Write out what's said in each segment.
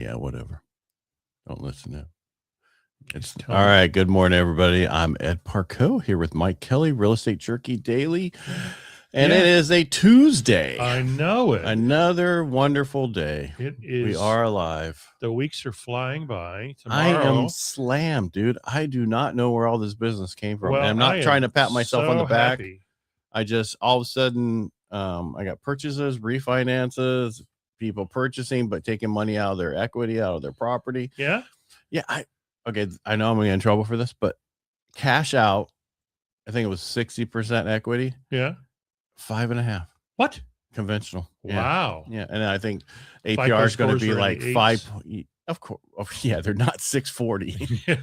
Yeah, whatever. Don't listen to. It's all right. Good morning, everybody. I'm Ed Parcaut here with Mike Kelly, Real Estate Jerky Daily. And it is a Tuesday. I know it. Another wonderful day. It is. We are alive. The weeks are flying by. Tomorrow, I am slammed, dude. I do not know where all this business came from. Well, and I'm not trying to pat myself on the back. Happy. I just, all of a sudden, I got purchases, refinances, people purchasing, but taking money out of their equity, out of their property. Yeah. Yeah. Okay. I know I'm going to get in trouble for this, but cash out, I think it was 60% equity. Yeah. 5.5. What? Conventional. Wow. Yeah. And I think APR is going to be like 5. Of course. Oh, yeah. They're not 640.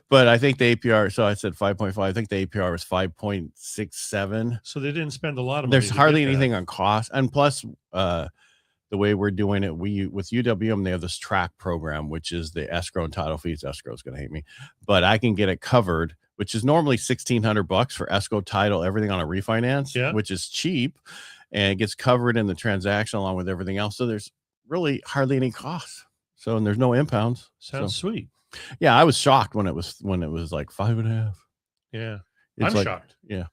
But I think the APR, so I said 5.5. I think the APR was 5.67. So they didn't spend a lot of money. There's hardly anything on cost. And plus, the way we're doing it, with UWM, they have this track program, which is the escrow and title fees. Escrow is going to hate me, but I can get it covered, which is normally $1,600 for escrow, title, everything on a refinance, which is cheap, and it gets covered in the transaction along with everything else. So there's really hardly any cost. So, and there's no impounds. Sounds sweet. Yeah, I was shocked when it was like 5.5. Yeah, I'm shocked. Yeah,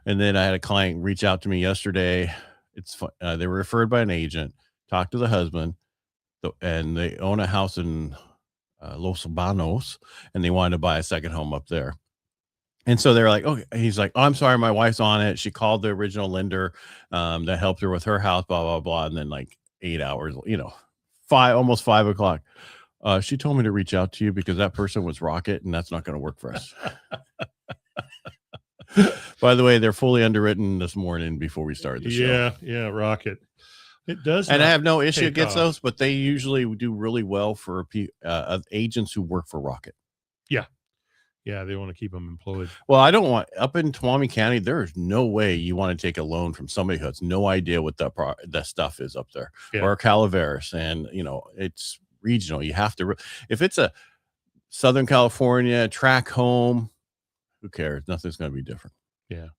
and then I had a client reach out to me yesterday. It's fun. They were referred by an agent. Talked to the husband, and they own a house in Los Albanos, and they wanted to buy a second home up there. And so they're like, okay. He's like, oh, I'm sorry, my wife's on it. She called the original lender that helped her with her house, blah blah blah. And then like 8 hours, almost 5 o'clock. She told me to reach out to you because that person was Rocket, and that's not going to work for us. By the way, they're fully underwritten this morning before we started the show. Yeah, Rocket. It does. And I have no issue against those, but they usually do really well for agents who work for Rocket. Yeah, they want to keep them employed. Well, I don't want, up in Tuolumne County, there's no way you want to take a loan from somebody who has no idea what that stuff is up there. Or Calaveras. And, it's regional. You have to, if it's a Southern California track home, who cares? Nothing's going to be different. Yeah.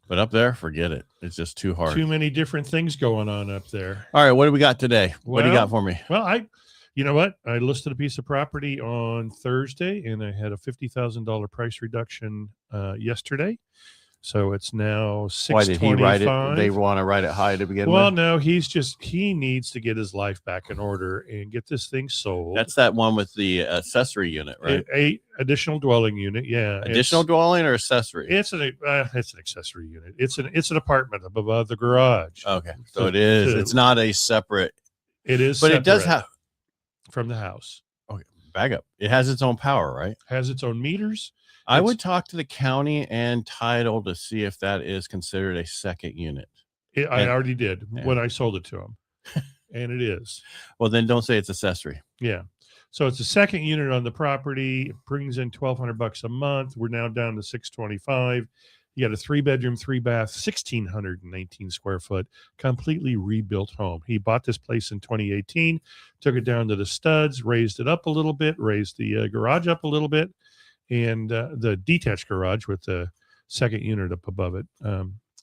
But up there, forget it. It's just too hard. Too many different things going on up there. All right. What do we got today? What do you got for me? Well, you know what? I listed a piece of property on Thursday, and I had a $50,000 price reduction yesterday. So it's now $625. Why did he write it? They want to write it high to begin with? Well, no, he needs to get his life back in order and get this thing sold. That's that one with the accessory unit, right? A additional dwelling unit, yeah. Additional dwelling or accessory? It's an accessory unit. It's an apartment above the garage. Okay, so it is. It's not a separate. It is, but it does have from the house. Okay, back up. It has its own power, right? Has its own meters. I would talk to the county and title to see if that is considered a second unit. I already did when I sold it to him, and it is. Well, then don't say it's accessory. Yeah. So it's a second unit on the property. It brings in $1,200 a month. We're now down to $625. You got a 3-bedroom, 3-bath, 1,619 square foot, completely rebuilt home. He bought this place in 2018, took it down to the studs, raised it up a little bit, raised the garage up a little bit. And the detached garage with the second unit up above it.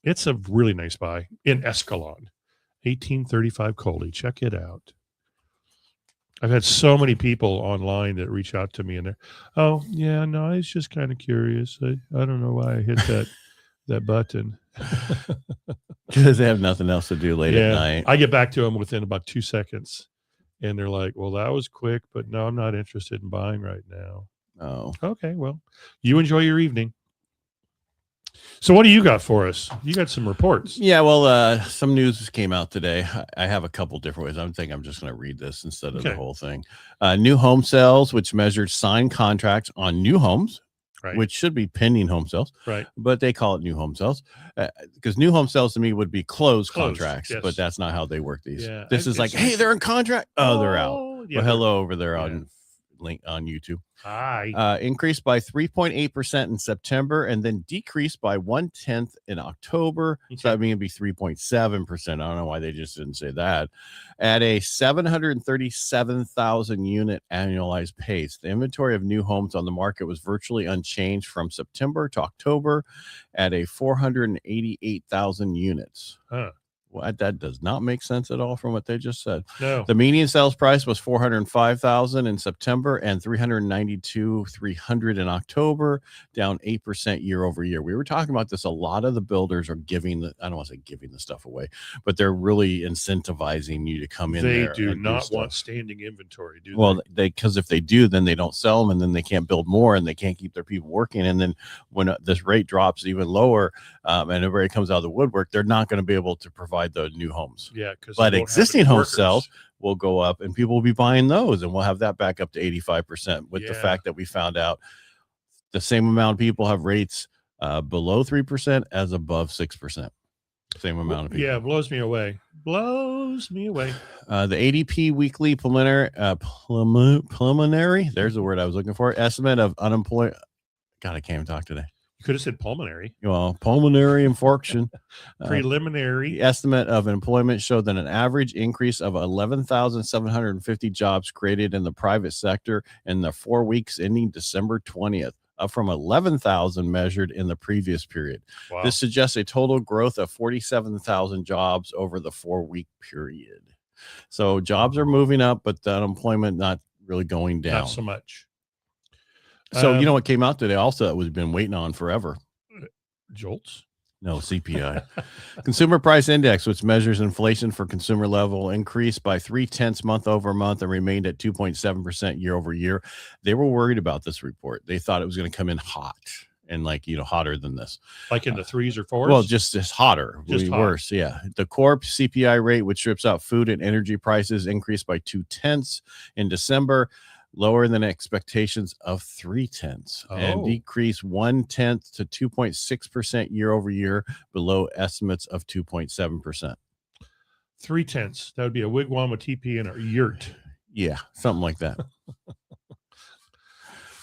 It's a really nice buy in Escalon, 1835 Coley. Check it out. I've had so many people online that reach out to me and they're, oh, yeah, no, I was just kind of curious. I don't know why I hit that button. Because they have nothing else to do late at night. I get back to them within about 2 seconds. And they're like, well, that was quick, but no, I'm not interested in buying right now. Oh, okay. Well, you enjoy your evening. So what do you got for us? You got some reports. Yeah, well, some news came out today. I have a couple different ways. I'm just going to read this instead of the whole thing. New home sales, which measured signed contracts on new homes, which should be pending home sales, but they call it new home sales because new home sales to me would be closed contracts, but that's not how they work these. Yeah, this is like, hey, they're in contract. Oh, they're out. Yeah, well, hello over there on link on YouTube. Hi. Increased by 3.8% in September and then decreased by 1/10 in October. Okay. So that means it'd be 3.7%. I don't know why they just didn't say that. At a 737,000 unit annualized pace. The inventory of new homes on the market was virtually unchanged from September to October at a 488,000 units. Huh. Well, that does not make sense at all from what they just said. No. The median sales price was $405,000 in September and $392,300 in October, down 8% year over year. We were talking about this. A lot of the builders are giving I don't want to say giving the stuff away, but they're really incentivizing you to come in there. They do not want standing inventory, do they? Well, because if they do, then they don't sell them, and then they can't build more, and they can't keep their people working. And then when this rate drops even lower, and everybody comes out of the woodwork, they're not going to be able to provide the new homes. Yeah, because but existing home sales will go up, and people will be buying those, and we'll have that back up to 85% with the fact that we found out the same amount of people have rates below 3% as above 6%. Same amount of people. Yeah, blows me away. Blows me away. The ADP weekly preliminary, there's the word I was looking for, estimate of unemployment. God, I can't even talk today. You could have said pulmonary. Well, pulmonary infarction. Preliminary. Estimate of employment showed that an average increase of 11,750 jobs created in the private sector in the 4 weeks ending December 20th, up from 11,000 measured in the previous period. Wow. This suggests a total growth of 47,000 jobs over the 4-week period. So jobs are moving up, but the unemployment not really going down. Not so much. So you know what came out today also that we've been waiting on forever? Jolts? No, CPI. Consumer Price Index, which measures inflation for consumer level, increased by 0.3 month over month and remained at 2.7% year over year. They were worried about this report. They thought it was going to come in hot and hotter than this. Like in the 3s or 4s? Well, just hotter. Just worse. Yeah. The core CPI rate, which strips out food and energy prices, increased by 0.2 in December, lower than expectations of 0.3, and decreased 0.1 to 2.6% year over year, below estimates of 2.7%. 0.3. That would be a wigwam, a teepee, and a yurt. Yeah, something like that.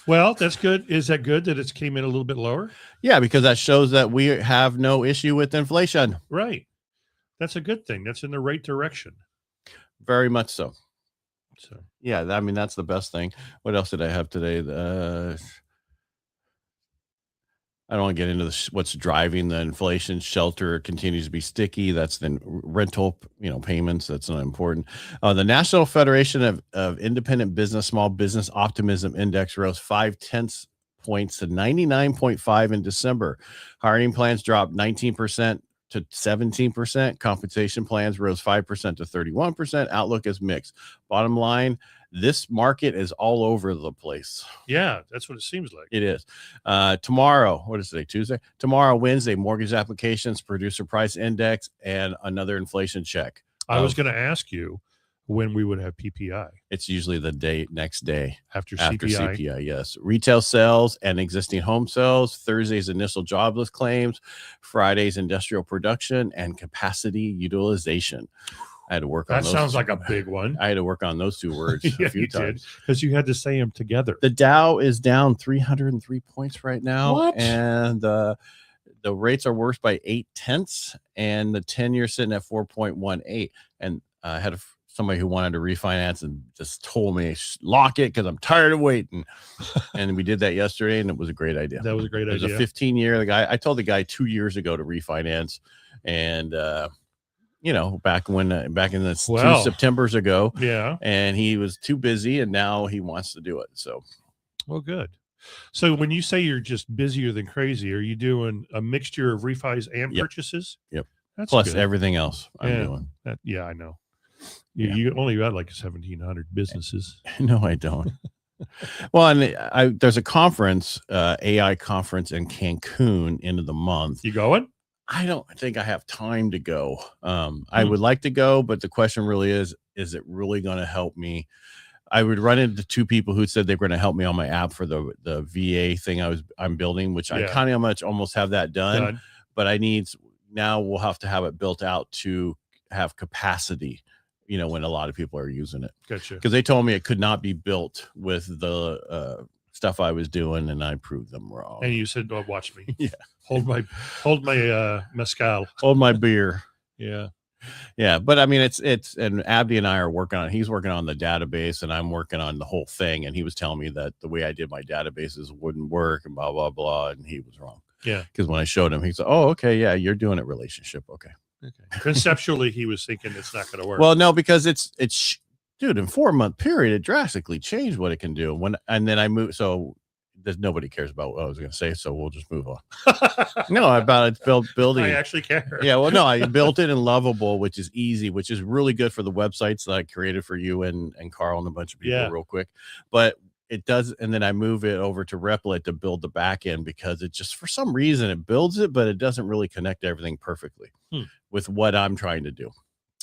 Well, that's good. Is that good that it came in a little bit lower? Yeah, because that shows that we have no issue with inflation. Right. That's a good thing. That's in the right direction. Very much so. So yeah, I mean, that's the best thing. What else did I have today? I don't want to get into what's driving the inflation. Shelter continues to be sticky. That's the rental, payments. That's not important. The National Federation of Independent Business Small Business Optimism Index rose 0.5 points to 99.5 in December. Hiring plans dropped 19% to 17%. Compensation plans rose 5% to 31%. Outlook is mixed. Bottom line, this market is all over the place. Yeah, that's what it seems like. It is. Tomorrow, what is today? Tuesday? Tomorrow, Wednesday, mortgage applications, producer price index, and another inflation check. I was going to ask you when we would have PPI. It's usually the next day after CPI. Yes. Retail sales and existing home sales. Thursday's initial jobless claims. Friday's industrial production and capacity utilization. I had to work on those. That sounds like a big one. I had to work on those two words a few times because you had to say them together. The Dow is down 303 points right now. What? And the rates are worse by 0.8, and the 10-year sitting at 4.18. And I had somebody who wanted to refinance and just told me, lock it because I'm tired of waiting. And we did that yesterday, and it was a great idea. That was a great idea. It was a 15-year. I told the guy 2 years ago to refinance, and back in the 2 Septembers ago. Yeah. And he was too busy, and now he wants to do it. So, well, good. So when you say you're just busier than crazy, are you doing a mixture of refis and purchases? Yep. That's plus good. Everything else I'm doing. I know. You only got like 1,700 businesses. No, I don't. Well, and there's a conference, AI conference in Cancun end of the month. You going? I don't think I have time to go. I would like to go, but the question really is it really going to help me? I would run into 2 people who said they were going to help me on my app for the VA thing I'm building, which I kind of almost have that done. But now we'll have to have it built out to have capacity, when a lot of people are using it. Gotcha. Because they told me it could not be built with the stuff I was doing, and I proved them wrong. And you said, "Oh, watch me." Yeah. Hold my mezcal. Hold my beer. Yeah. Yeah. But I mean, and Abdi and I are working on, he's working on the database, and I'm working on the whole thing. And he was telling me that the way I did my databases wouldn't work and blah, blah, blah. And he was wrong. Yeah. Because when I showed him, he said, "Oh, okay. Yeah. You're doing it relationship." Okay. Okay. Conceptually, he was thinking it's not going to work. Well, no, because it's dude, in 4-month period, it drastically changed what it can do. And then I moved, so nobody cares about what I was going to say, so we'll just move on. No, about it building. I actually care. Yeah, well, no, I built it in Lovable, which is easy, which is really good for the websites that I created for you and Carl and a bunch of people real quick. But it does, and then I move it over to Replit to build the back end because it just, for some reason, it builds it, but it doesn't really connect everything perfectly with what I'm trying to do.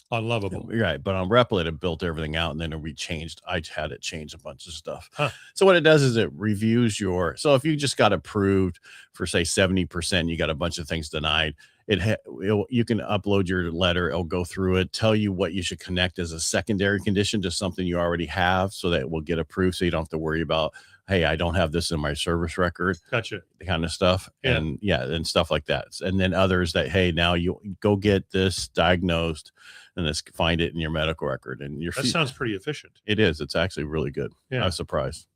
On Lovable. Right. But on Replit, it built everything out, and then I had it change a bunch of stuff. So what it does is it reviews so if you just got approved for, say, 70%, you got a bunch of things denied, you can upload your letter. It'll go through it, tell you what you should connect as a secondary condition to something you already have, so that it will get approved, so you don't have to worry about, hey, I don't have this in my service record. Gotcha. The kind of stuff. And and stuff like that. And then others that, hey, now you go get this diagnosed and let's find it in your medical record. And that sounds pretty efficient. It is. It's actually really good. I was surprised.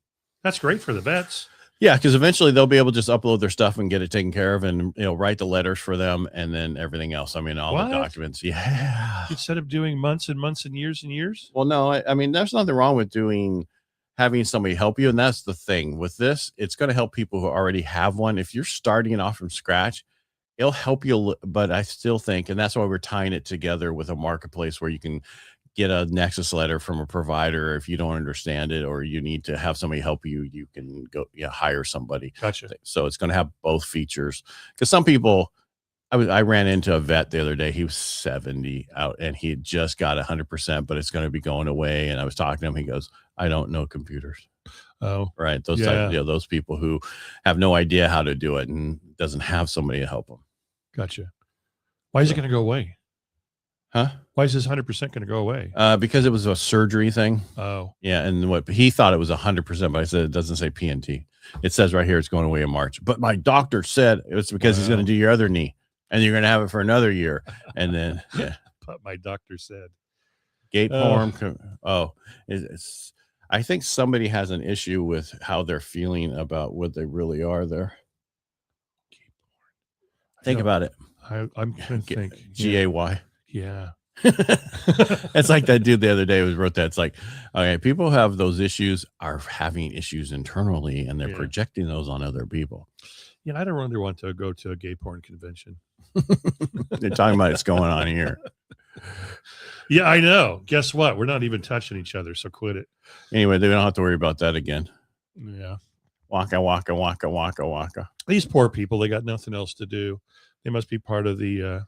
That's great for the vets. Yeah, because eventually they'll be able to just upload their stuff and get it taken care of, and write the letters for them, and then everything else. I mean, all the documents. Yeah. Instead of doing months and months and years and years. Well, no, I mean, there's nothing wrong with having somebody help you, and that's the thing with this. It's going to help people who already have one. If you're starting it off from scratch, it'll help you. But I still think, and that's why we're tying it together with a marketplace where you can get a Nexus letter from a provider if you don't understand it, or you need to have somebody help you. You can go hire somebody. Gotcha. So it's going to have both features, because some people. I ran into a vet the other day. He was 70 out, and he had just got 100%, but it's going to be going away. And I was talking to him. He goes, "I don't know computers." Oh, right. Those those people who have no idea how to do it and doesn't have somebody to help them. Gotcha. Why is it going to go away? Huh? Why is this 100% going to go away? Because it was a surgery thing. Oh, yeah. And what he thought it was 100%, but I said it doesn't say PNT. It says right here it's going away in March. But my doctor said it's because he's going to do your other knee, and you're going to have it for another year. And then, but my doctor said gate form. I think somebody has an issue with how they're feeling about what they really are there. Think about it. I'm going to think. GAY. Yeah. It's like that dude the other day wrote that. It's like, okay, people who have those issues are having issues internally, and they're projecting those on other people. I don't really want to go to a gay porn convention. They're talking about it's going on here. Yeah, I know. Guess what? We're not even touching each other, so quit it. Anyway, they don't have to worry about that again. Yeah. Waka, waka, waka, waka, waka. These poor people, they got nothing else to do. They must be part of the...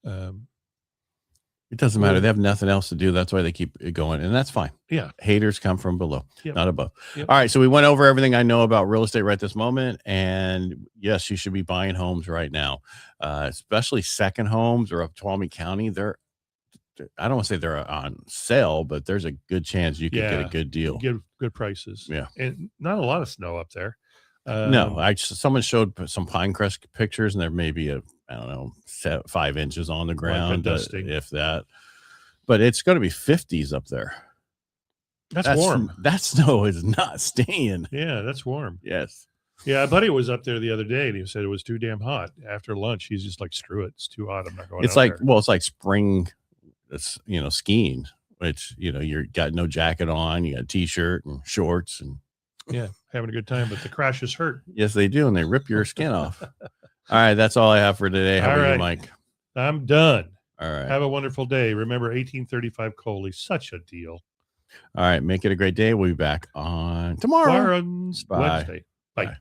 it doesn't matter. They have nothing else to do. That's why they keep it going. And that's fine. Yeah. Haters come from below, not above. Yep. All right. So we went over everything I know about real estate right this moment. And yes, you should be buying homes right now, especially second homes or up Tuolumne County. I don't want to say they're on sale, but there's a good chance you could get a good deal. Get good prices. Yeah. And not a lot of snow up there. No, someone showed some Pinecrest pictures, and there may be 5 inches on the ground, if that. But it's going to be 50s up there. That's warm. That snow is not staying. Yeah, that's warm. Yes. Yeah, a buddy was up there the other day, and he said it was too damn hot. After lunch, he's just like, "Screw it, it's too hot. I'm not going." It's like, well, it's like spring. It's skiing. Which you got no jacket on. You got a t-shirt and shorts and. Yeah, having a good time, but the crashes hurt. Yes, they do, and they rip your skin off. All right, that's all I have for today. How are you, Mike? I'm done. All right. Have a wonderful day. Remember, 1835 Coley, such a deal. All right, make it a great day. We'll be back on tomorrow. Wednesday. Bye.